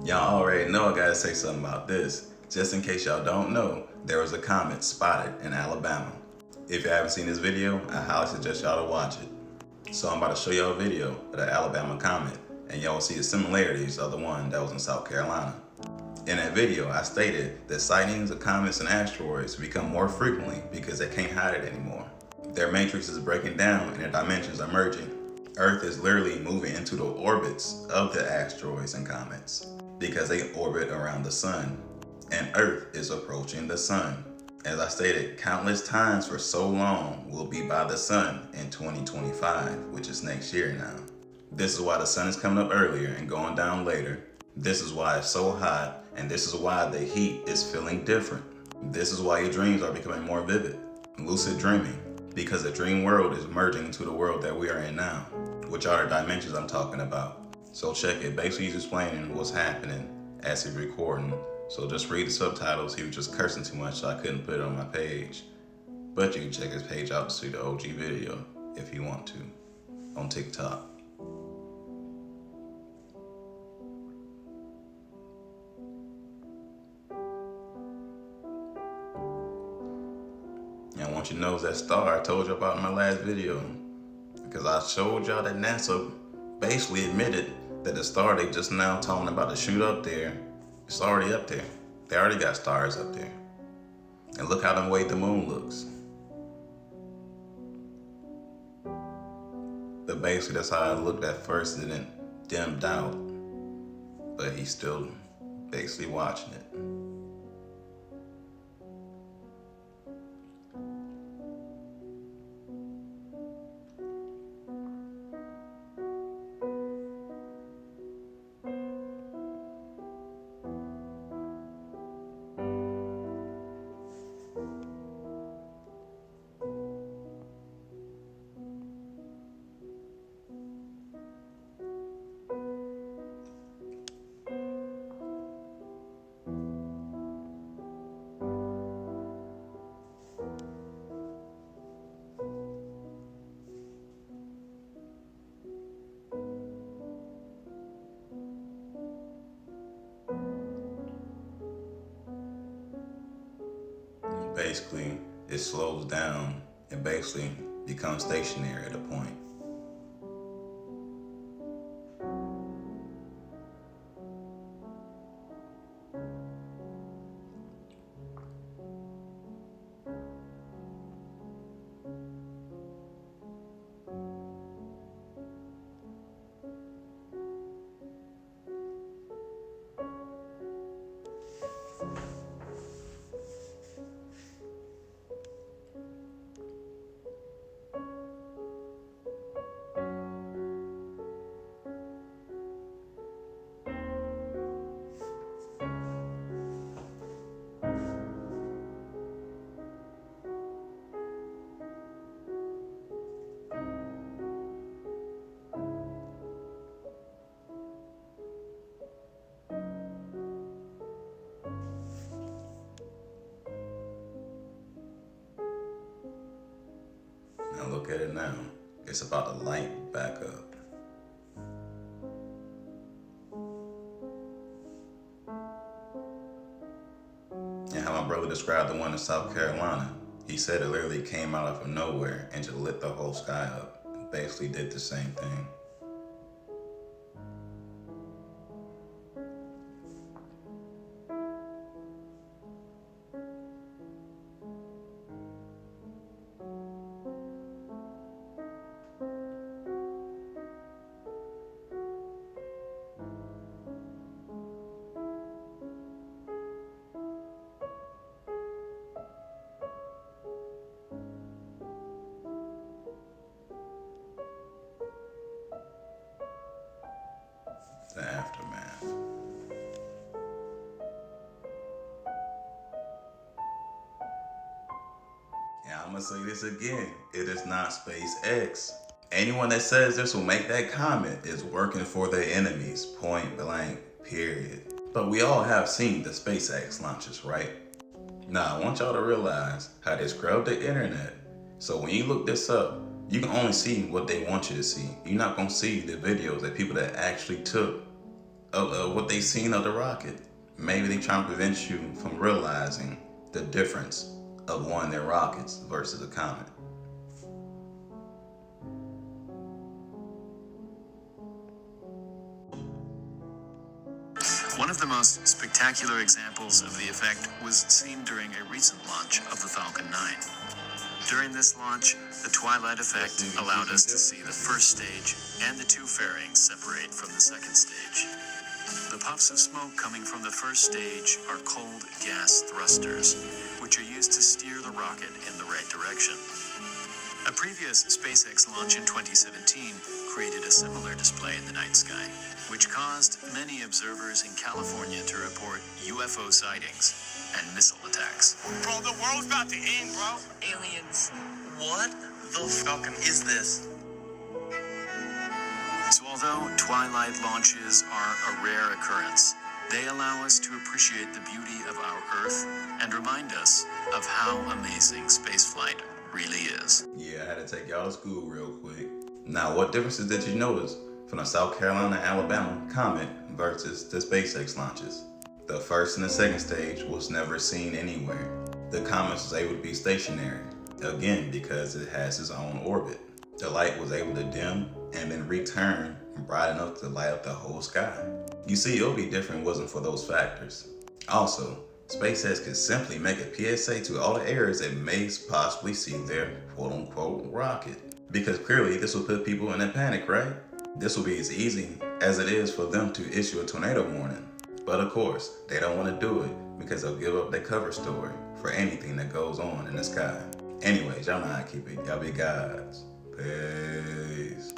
Y'all already know I gotta say something about this. Just in case y'all don't know, there was a comet spotted in Alabama. If you haven't seen this video, I highly suggest y'all to watch it. So I'm about to show y'all a video of the Alabama comet, and y'all will see the similarities of the one that was in South Carolina. In that video, I stated that sightings of comets and asteroids become more frequently because they can't hide it anymore. Their matrix is breaking down and their dimensions are merging. Earth is literally moving into the orbits of the asteroids and comets because they orbit around the sun, and Earth is approaching the sun. As I stated countless times for so long, we'll be by the sun in 2025, which is next year now. This is why the sun is coming up earlier and going down later. This is why it's so hot, and this is why the heat is feeling different. This is why your dreams are becoming more vivid. Lucid dreaming, because the dream world is merging into the world that we are in now, which are the dimensions I'm talking about. So check it. Basically, he's explaining what's happening as he's recording. So just read the subtitles. He was just cursing too much, so I couldn't put it on my page. But you can check his page out to see the OG video if you want to on TikTok. And I want you to know that star I told you about in my last video, because I showed y'all that NASA basically admitted that the star they just now talking about to shoot up there, it's already up there. They already got stars up there. And look how the way the moon looks. But basically that's how it looked at first, and then dimmed out. But he's still basically watching it. Basically, it slows down and basically becomes stationary at a point. Now look at it now. It's about to light back up. And how my brother described the one in South Carolina, he said it literally came out of nowhere and just lit the whole sky up. And basically did the same thing. The aftermath. And I'm gonna say this again, it is not SpaceX. Anyone that says this will make that comment is working for their enemies, point blank, period. But we all have seen the SpaceX launches, right? Now, I want y'all to realize how they scrubbed the internet. So when you look this up, you can only see what they want you to see. You're not gonna see the videos that people that actually took of what they seen of the rocket. Maybe they trying to prevent you from realizing the difference of one of their rockets versus a comet. One of the most spectacular examples of the effect was seen during a recent launch of the Falcon 9. During this launch, the twilight effect allowed us to see the first stage and the two fairings separate from the second stage. The puffs of smoke coming from the first stage are cold gas thrusters, which are used to steer the rocket in the right direction. A previous SpaceX launch in 2017 created a similar display in the night sky, which caused many observers in California to report UFO sightings and missile attacks. Bro, the world's about to end, bro. Aliens. What the Falcon is this? So although twilight launches are a rare occurrence, they allow us to appreciate the beauty of our Earth and remind us of how amazing spaceflight really is. Yeah, I had to take y'all to school real quick. Now, what differences did you notice from the South Carolina, Alabama Comet versus the SpaceX launches? The first and the second stage was never seen anywhere. The Comet was able to be stationary, again because it has its own orbit. The light was able to dim and then return bright enough to light up the whole sky. You see, it would be different wasn't for those factors. Also, SpaceX could simply make a PSA to all the areas that may possibly see their quote-unquote rocket. Because clearly this will put people in a panic, right? This will be as easy as it is for them to issue a tornado warning. But of course, they don't want to do it because they'll give up their cover story for anything that goes on in the sky. Anyways, y'all know how I keep it. Y'all be guys. Peace.